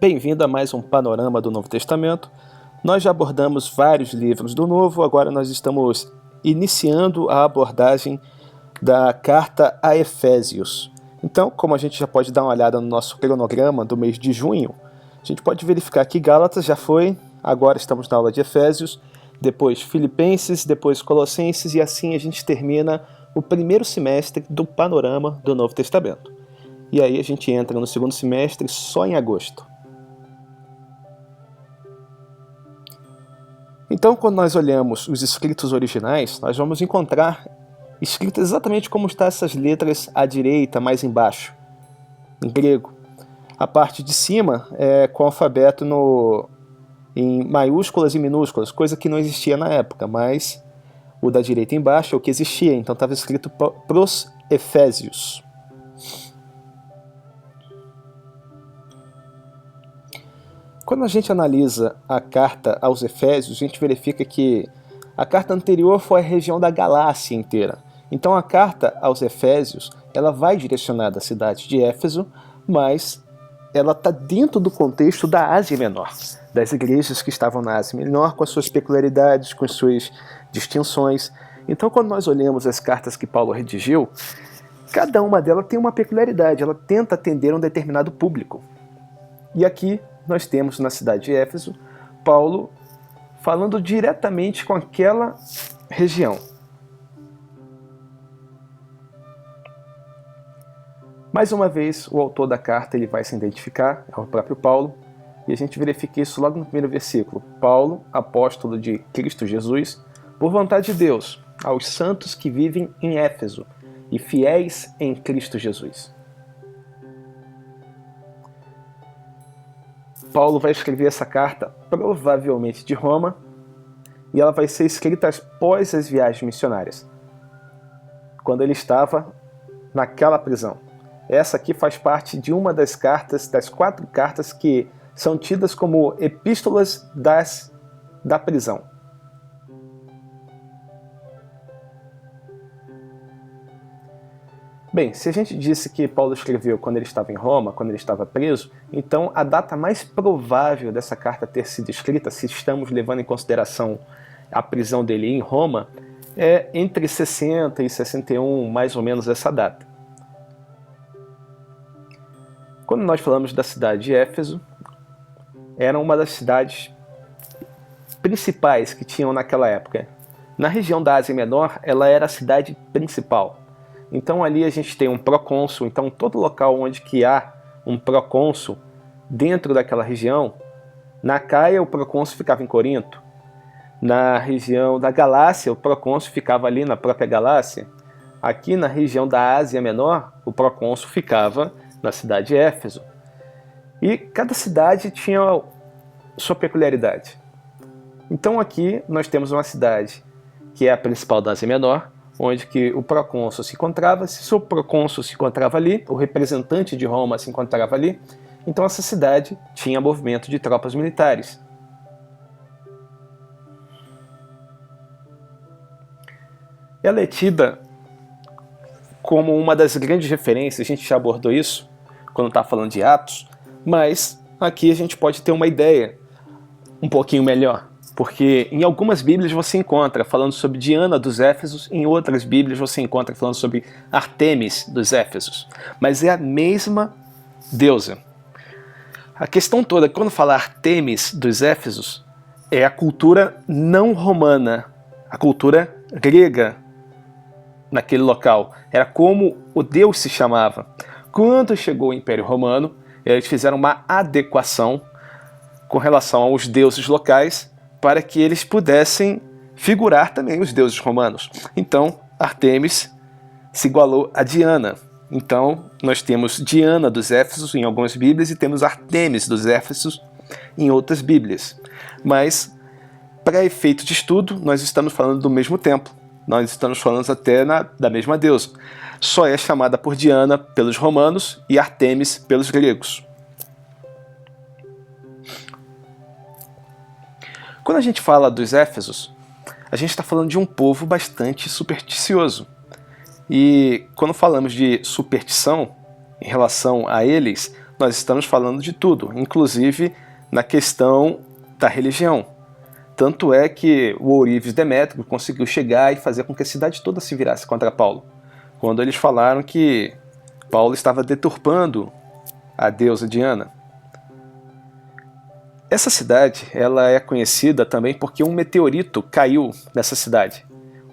Bem-vindo a mais um panorama do Novo Testamento. Nós já abordamos vários livros do Novo, agora nós estamos iniciando a abordagem da carta a Efésios. Então, como a gente já pode dar uma olhada no nosso cronograma do mês de junho, a gente pode verificar que Gálatas já foi, agora estamos na aula de Efésios, depois Filipenses, depois Colossenses e assim a gente termina o primeiro semestre do panorama do Novo Testamento. E aí a gente entra no segundo semestre só em agosto. Então, quando nós olhamos os escritos originais, nós vamos encontrar escritas exatamente como estão essas letras à direita, mais embaixo, em grego. A parte de cima é com o alfabeto em maiúsculas e minúsculas, coisa que não existia na época, mas o da direita embaixo é o que existia, então estava escrito pros Efésios. Quando a gente analisa a carta aos Efésios, a gente verifica que a carta anterior foi a região da Galácia inteira. Então a carta aos Efésios, ela vai direcionada à cidade de Éfeso, mas ela está dentro do contexto da Ásia Menor, das igrejas que estavam na Ásia Menor, com as suas peculiaridades, com as suas distinções. Então quando nós olhamos as cartas que Paulo redigiu, cada uma delas tem uma peculiaridade, ela tenta atender um determinado público. E aqui nós temos na cidade de Éfeso, Paulo falando diretamente com aquela região. Mais uma vez, o autor da carta ele vai se identificar, é o próprio Paulo, e a gente verifica isso logo no primeiro versículo. Paulo, apóstolo de Cristo Jesus, por vontade de Deus, aos santos que vivem em Éfeso e fiéis em Cristo Jesus. Paulo vai escrever essa carta, provavelmente de Roma, e ela vai ser escrita após as viagens missionárias, quando ele estava naquela prisão. Essa aqui faz parte de uma das cartas, das 4 cartas que são tidas como epístolas da prisão. Bem, se a gente disse que Paulo escreveu quando ele estava em Roma, quando ele estava preso, então a data mais provável dessa carta ter sido escrita, se estamos levando em consideração a prisão dele em Roma, é entre 60 e 61, mais ou menos essa data. Quando nós falamos da cidade de Éfeso, era uma das cidades principais que tinham naquela época. Na região da Ásia Menor, ela era a cidade principal. Então ali a gente tem um procônsul, então todo local onde que há um procônsul dentro daquela região, na Caia o procônsul ficava em Corinto, na região da Galácia o procônsul ficava ali na própria Galácia, aqui na região da Ásia Menor o procônsul ficava na cidade de Éfeso. E cada cidade tinha sua peculiaridade. Então aqui nós temos uma cidade que é a principal da Ásia Menor, onde que o procônsul se encontrava. Se o procônsul se encontrava ali, o representante de Roma se encontrava ali, então essa cidade tinha movimento de tropas militares. Ela é tida como uma das grandes referências, a gente já abordou isso quando está falando de Atos, mas aqui a gente pode ter uma ideia um pouquinho melhor. Porque em algumas Bíblias você encontra falando sobre Diana dos Éfesos, em outras Bíblias você encontra falando sobre Artemis dos Éfesos. Mas é a mesma deusa. A questão toda, quando fala Artemis dos Éfesos, é a cultura não romana, a cultura grega naquele local. Era como o deus se chamava. Quando chegou o Império Romano, eles fizeram uma adequação com relação aos deuses locais, para que eles pudessem figurar também os deuses romanos. Então, Artemis se igualou a Diana. Então, nós temos Diana dos Éfesos em algumas Bíblias e temos Artemis dos Éfesos em outras Bíblias. Mas, para efeito de estudo, nós estamos falando do mesmo templo. Nós estamos falando até da mesma deusa. Só é chamada por Diana pelos romanos e Artemis pelos gregos. Quando a gente fala dos Éfesos, a gente está falando de um povo bastante supersticioso. E quando falamos de superstição em relação a eles, nós estamos falando de tudo, inclusive na questão da religião. Tanto é que o ourives Demétrio conseguiu chegar e fazer com que a cidade toda se virasse contra Paulo, quando eles falaram que Paulo estava deturpando a deusa Diana. Essa cidade ela é conhecida também porque um meteorito caiu nessa cidade.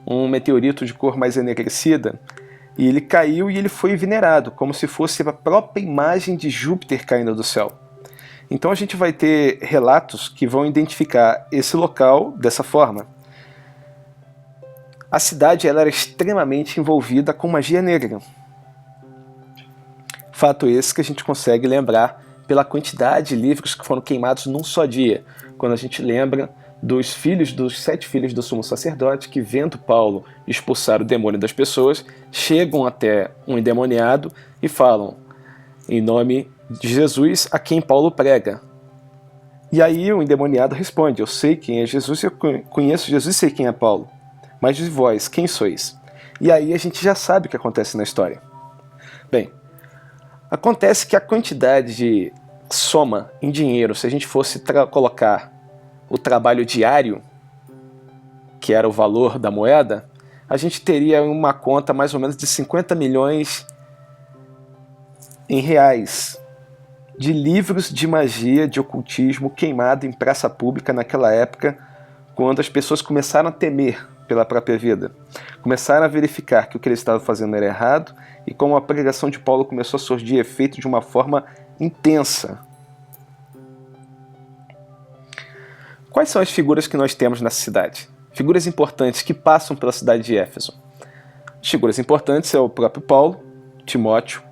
Um meteorito de cor mais enegrecida, e ele caiu e ele foi venerado, como se fosse a própria imagem de Júpiter caindo do céu. Então a gente vai ter relatos que vão identificar esse local dessa forma. A cidade ela era extremamente envolvida com magia negra. Fato esse que a gente consegue lembrar pela quantidade de livros que foram queimados num só dia, quando a gente lembra dos 7 filhos do sumo sacerdote que, vendo Paulo expulsar o demônio das pessoas, chegam até um endemoniado e falam: em nome de Jesus a quem Paulo prega. E aí o endemoniado responde: eu sei quem é Jesus, eu conheço Jesus e sei quem é Paulo, mas de vós, quem sois? E aí a gente já sabe o que acontece na história. Bem, acontece que a quantidade de soma em dinheiro, se a gente fosse colocar o trabalho diário, que era o valor da moeda, a gente teria uma conta mais ou menos de 50 milhões em reais de livros de magia, de ocultismo queimado em praça pública naquela época, quando as pessoas começaram a temer pela própria vida. Começaram a verificar que o que eles estavam fazendo era errado, e como a pregação de Paulo começou a surgir efeito de uma forma intensa. Quais são as figuras que nós temos nessa cidade? Figuras importantes que passam pela cidade de Éfeso. As figuras importantes é o próprio Paulo, Timóteo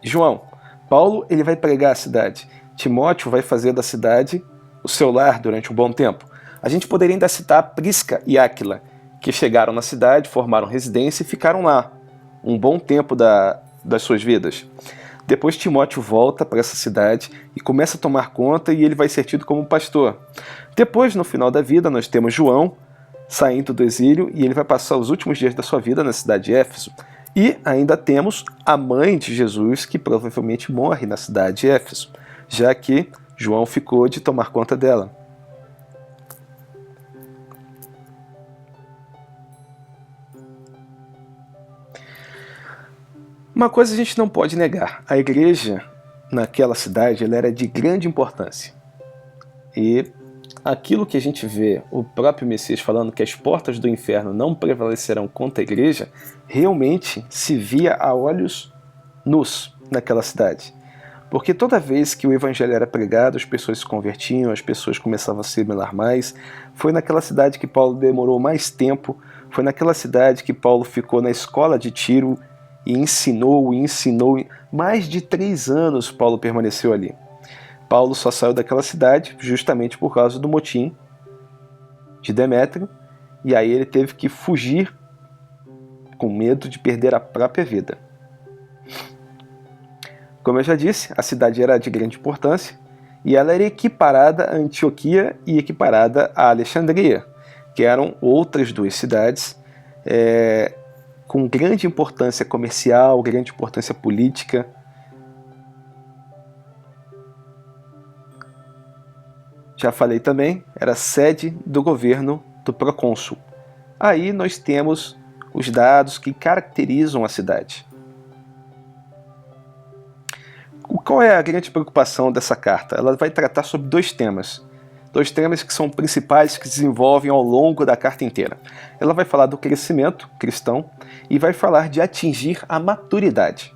e João. Paulo ele vai pregar a cidade. Timóteo vai fazer da cidade o seu lar durante um bom tempo. A gente poderia ainda citar Prisca e Áquila, que chegaram na cidade, formaram residência e ficaram lá um bom tempo das suas vidas. Depois Timóteo volta para essa cidade e começa a tomar conta, e ele vai ser tido como pastor. Depois, no final da vida, nós temos João saindo do exílio, e ele vai passar os últimos dias da sua vida na cidade de Éfeso. E ainda temos a mãe de Jesus, que provavelmente morre na cidade de Éfeso, já que João ficou de tomar conta dela. Uma coisa a gente não pode negar: a igreja naquela cidade ela era de grande importância. E aquilo que a gente vê o próprio Messias falando, que as portas do inferno não prevalecerão contra a igreja, realmente se via a olhos nus naquela cidade. Porque toda vez que o evangelho era pregado, as pessoas se convertiam, as pessoas começavam a se assimilar mais. Foi naquela cidade que Paulo demorou mais tempo, foi naquela cidade que Paulo ficou na escola de Tiro e ensinou. Mais de 3 anos Paulo permaneceu ali. Paulo só saiu daquela cidade justamente por causa do motim de Demétrio, e aí ele teve que fugir com medo de perder a própria vida. Como eu já disse, a cidade era de grande importância, e ela era equiparada a Antioquia e equiparada a Alexandria, que eram outras 2 cidades com grande importância comercial, grande importância política. Já falei também, era sede do governo do procônsul. Aí nós temos os dados que caracterizam a cidade. Qual é a grande preocupação dessa carta? Ela vai tratar sobre 2 temas. 2 temas que são principais, que se desenvolvem ao longo da carta inteira. Ela vai falar do crescimento cristão e vai falar de atingir a maturidade.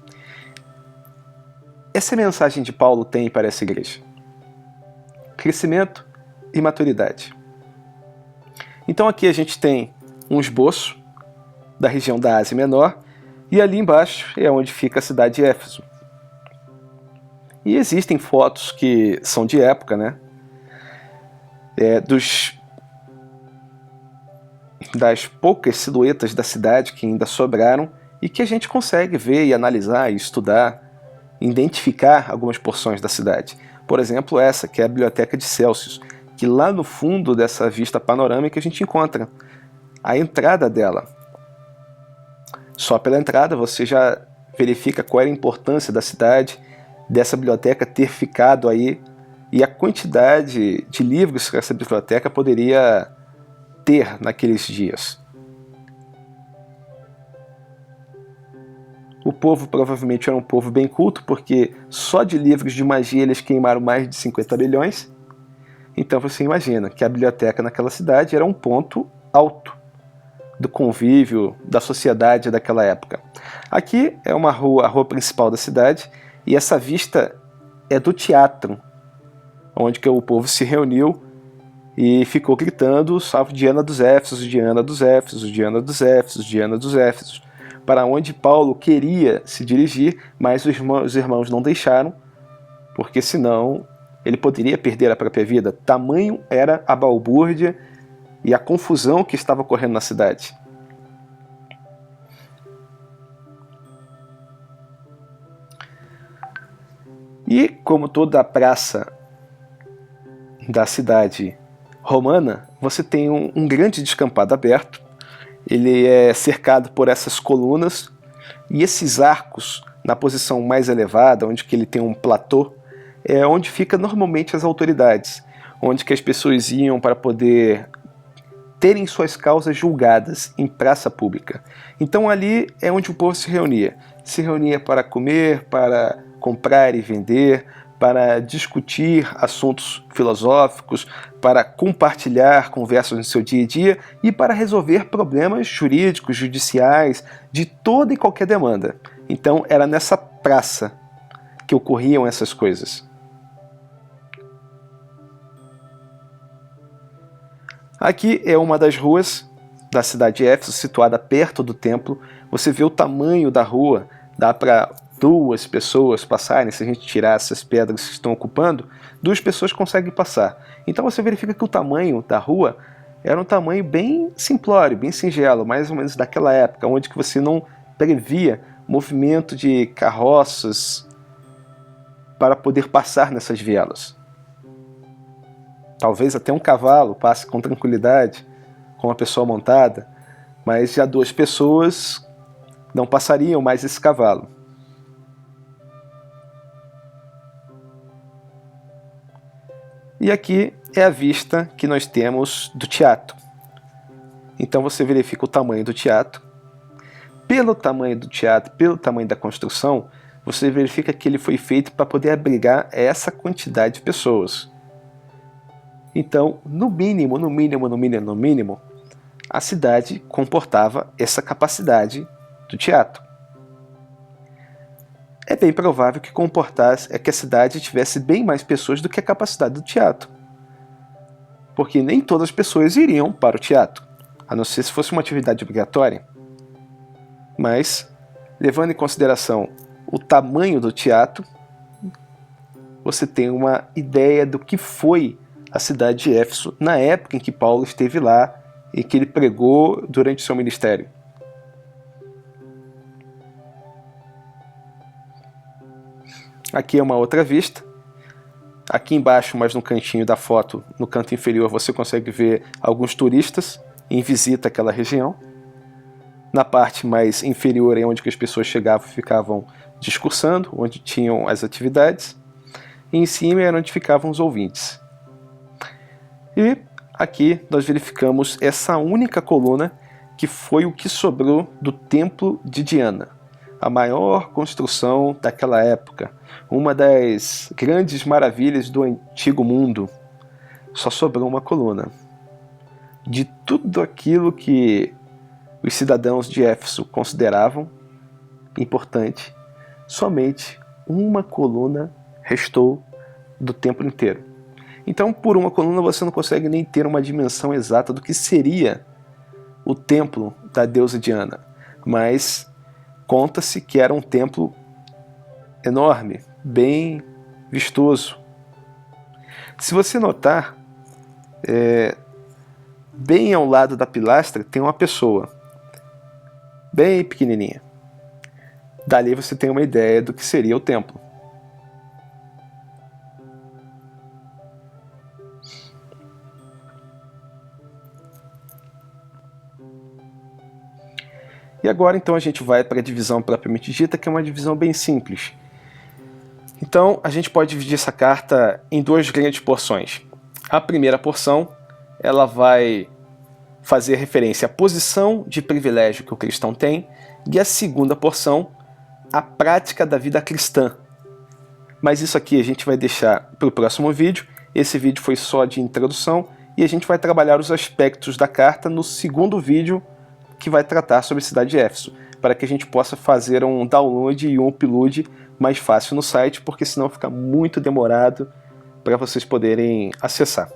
Essa mensagem de Paulo tem para essa igreja: crescimento e maturidade. Então aqui a gente tem um esboço da região da Ásia Menor, e ali embaixo é onde fica a cidade de Éfeso. E existem fotos que são de época, né? Das poucas silhuetas da cidade que ainda sobraram e que a gente consegue ver e analisar e estudar, identificar algumas porções da cidade. Por exemplo, essa, que é a Biblioteca de Celsius, que lá no fundo dessa vista panorâmica a gente encontra a entrada dela. Só pela entrada você já verifica qual era a importância da cidade, dessa biblioteca ter ficado aí e a quantidade de livros que essa biblioteca poderia ter naqueles dias. O povo provavelmente era um povo bem culto, porque só de livros de magia eles queimaram mais de 50 bilhões. Então você imagina que a biblioteca naquela cidade era um ponto alto do convívio, da sociedade daquela época. Aqui é uma rua, a rua principal da cidade, e essa vista é do teatro, onde que o povo se reuniu e ficou gritando: salve Diana dos Éfesos, Diana dos Éfesos, Diana dos Éfesos, Diana dos Éfesos, para onde Paulo queria se dirigir, mas os irmãos não deixaram, porque senão ele poderia perder a própria vida. Tamanho era a balbúrdia e a confusão que estava ocorrendo na cidade. E como toda a praça da cidade romana, você tem um grande descampado aberto. Ele é cercado por essas colunas e esses arcos na posição mais elevada, onde que ele tem um platô, é onde fica normalmente as autoridades, onde que as pessoas iam para poder terem suas causas julgadas em praça pública. Então ali é onde o povo se reunia para comer, para comprar e vender, para discutir assuntos filosóficos, para compartilhar conversas no seu dia a dia e para resolver problemas jurídicos, judiciais, de toda e qualquer demanda. Então era nessa praça que ocorriam essas coisas. Aqui é uma das ruas da cidade de Éfeso, situada perto do templo. Você vê o tamanho da rua, dá para 2 pessoas passarem. Se a gente tirar essas pedras que estão ocupando, 2 pessoas conseguem passar. Então você verifica que o tamanho da rua era um tamanho bem simplório, bem singelo, mais ou menos daquela época, onde que você não previa movimento de carroças para poder passar nessas vielas. Talvez até um cavalo passe com tranquilidade, com uma pessoa montada, mas já 2 pessoas não passariam mais esse cavalo. E aqui é a vista que nós temos do teatro. Então você verifica o tamanho do teatro. Pelo tamanho do teatro, pelo tamanho da construção, você verifica que ele foi feito para poder abrigar essa quantidade de pessoas. Então, no mínimo, a cidade comportava essa capacidade do teatro. É bem provável que que a cidade tivesse bem mais pessoas do que a capacidade do teatro. Porque nem todas as pessoas iriam para o teatro, a não ser se fosse uma atividade obrigatória. Mas, levando em consideração o tamanho do teatro, você tem uma ideia do que foi a cidade de Éfeso na época em que Paulo esteve lá e que ele pregou durante seu ministério. Aqui é uma outra vista. Aqui embaixo, mas no cantinho da foto, no canto inferior, você consegue ver alguns turistas em visita àquela região. Na parte mais inferior é onde que as pessoas chegavam e ficavam discursando, onde tinham as atividades. E em cima era onde ficavam os ouvintes. E aqui nós verificamos essa única coluna que foi o que sobrou do Templo de Diana, a maior construção daquela época, uma das grandes maravilhas do antigo mundo. Só sobrou uma coluna. De tudo aquilo que os cidadãos de Éfeso consideravam importante, somente uma coluna restou do templo inteiro. Então, por uma coluna você não consegue nem ter uma dimensão exata do que seria o templo da deusa Diana, mas conta-se que era um templo enorme, bem vistoso. Se você notar, bem ao lado da pilastra tem uma pessoa, bem pequenininha. Dali você tem uma ideia do que seria o templo. E agora então a gente vai para a divisão propriamente dita, que é uma divisão bem simples. Então a gente pode dividir essa carta em duas grandes porções. A primeira porção, ela vai fazer referência à posição de privilégio que o cristão tem, e a segunda porção, a prática da vida cristã. Mas isso aqui a gente vai deixar para o próximo vídeo. Esse vídeo foi só de introdução e a gente vai trabalhar os aspectos da carta no segundo vídeo, que vai tratar sobre a cidade de Éfeso, para que a gente possa fazer um download e um upload mais fácil no site, porque senão fica muito demorado para vocês poderem acessar.